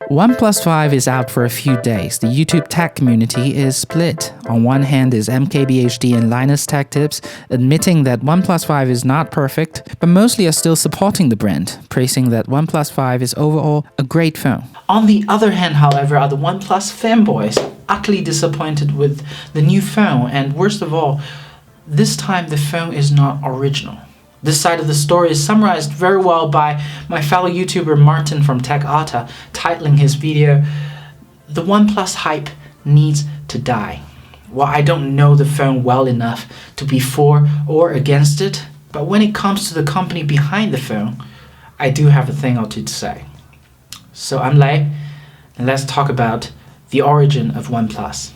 OnePlus 5 is out for a few days. The YouTube tech community is split. On one hand is MKBHD and Linus Tech Tips, admitting that OnePlus 5 is not perfect, but mostly are still supporting the brand, praising that OnePlus 5 is overall a great phone. On the other hand, however, are the OnePlus fanboys, utterly disappointed with the new phone, and worst of all, this time the phone is not original. This side of the story is summarized very well by my fellow YouTuber Martin from TechAta, titling his video, "The OnePlus hype needs to die." Well, I don't know the phone well enough to be for or against it, but when it comes to the company behind the phone, I do have a thing or two to say. So I'm Lei, and let's talk about the origin of OnePlus.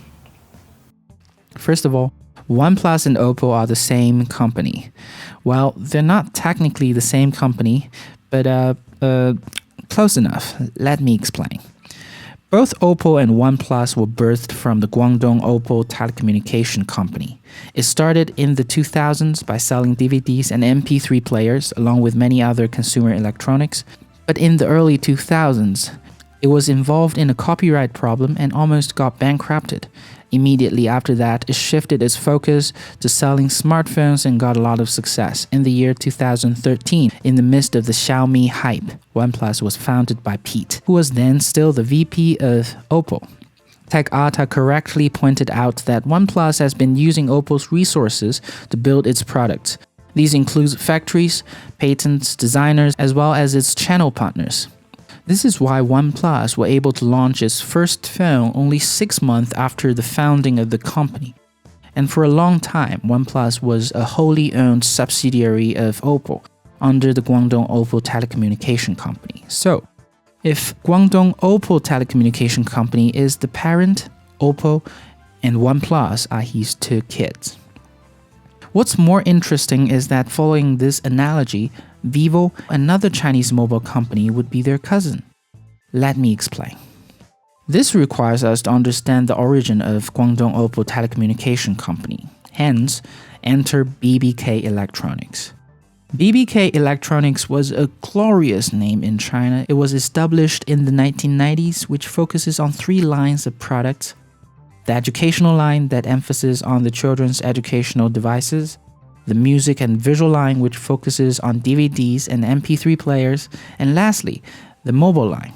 First of all, OnePlus and Oppo are the same company. Well, they're not technically the same company, but close enough. Let me explain. Both Oppo and OnePlus were birthed from the Guangdong Oppo Telecommunications company. It started in the 2000s by selling DVDs and MP3 players, along with many other consumer electronics. But in the early 2000s, it was involved in a copyright problem and almost got bankrupted. Immediately after that, it shifted its focus to selling smartphones and got a lot of success. In the year 2013, in the midst of the Xiaomi hype, OnePlus was founded by Pete, who was then still the VP of Oppo. TechAta correctly pointed out that OnePlus has been using Oppo's resources to build its products. These include factories, patents, designers, as well as its channel partners. This is why OnePlus were able to launch its first phone only 6 months after the founding of the company. And for a long time, OnePlus was a wholly owned subsidiary of Oppo under the Guangdong Oppo Telecommunications company. So, if Guangdong Oppo Telecommunications company is the parent, Oppo and OnePlus are his two kids. What's more interesting is that following this analogy, Vivo, another Chinese mobile company, would be their cousin. Let me explain. This requires us to understand the origin of Guangdong Oppo Telecommunications company. Hence, enter BBK Electronics. BBK Electronics was a glorious name in China. It was established in the 1990s, which focuses on 3 lines of products. The educational line that emphasizes on the children's educational devices, the music and visual line which focuses on DVDs and MP3 players, and lastly, the mobile line.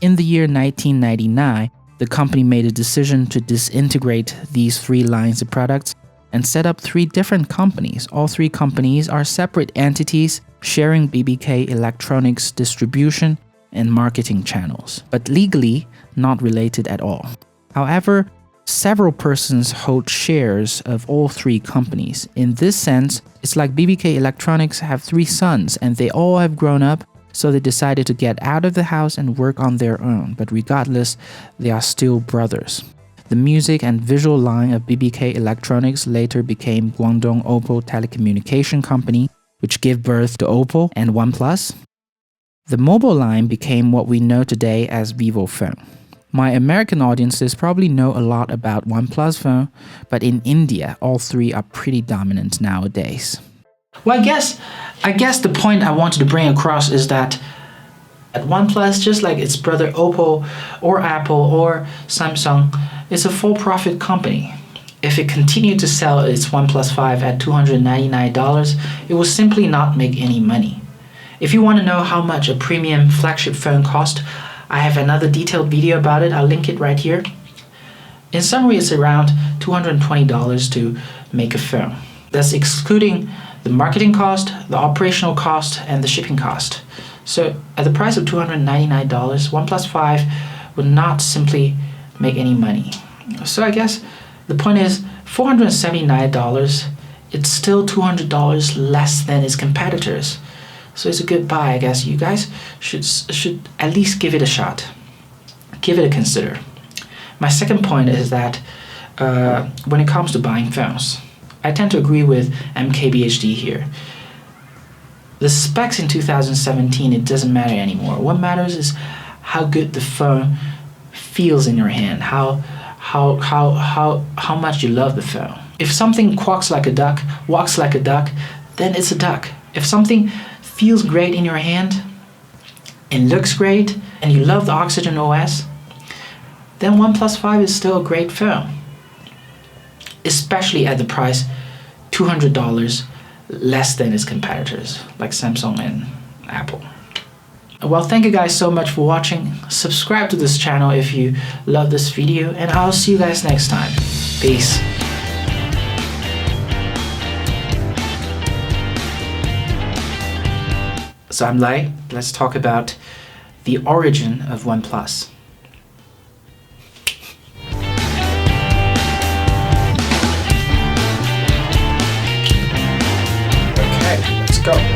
In the year 1999, the company made a decision to disintegrate these 3 lines of products and set up 3 different companies. All 3 companies are separate entities sharing BBK Electronics distribution and marketing channels, but legally not related at all. However, several persons hold shares of all 3 companies. In this sense, it's like BBK Electronics have 3 sons and they all have grown up, so they decided to get out of the house and work on their own, but regardless, they are still brothers. The music and visual line of BBK Electronics later became Guangdong Oppo Telecommunications company, which gave birth to Oppo and OnePlus. The mobile line became what we know today as Vivo phone. My American audiences probably know a lot about OnePlus phone, but in India, all 3 are pretty dominant nowadays. Well, I guess the point I wanted to bring across is that at OnePlus, just like its brother Oppo or Apple or Samsung, is a for-profit company. If it continued to sell its OnePlus 5 at $299, it will simply not make any money. If you want to know how much a premium flagship phone costs, I have another detailed video about it. I'll link it right here. In summary, it's around $220 to make a phone. That's excluding the marketing cost, the operational cost, and the shipping cost. So at the price of $299, OnePlus 5 would not simply make any money. So I guess the point is $479, it's still $200 less than its competitors. So it's a good buy, I guess. You guys should at least give it a shot. Give it a consider. My second point is that when it comes to buying phones, I tend to agree with MKBHD here. The specs in 2017, it doesn't matter anymore. What matters is how good the phone feels in your hand, how much you love the phone. If something quacks like a duck, walks like a duck, then it's a duck. If something feels great in your hand and looks great and you love the Oxygen OS, then OnePlus 5 is still a great phone, especially at the price $200 less than its competitors like Samsung and Apple. Well, thank you guys so much for watching. Subscribe to this channel if you love this video, and I'll see you guys next time. Peace. So I'm Lai. Let's talk about the origin of OnePlus. Okay, let's go.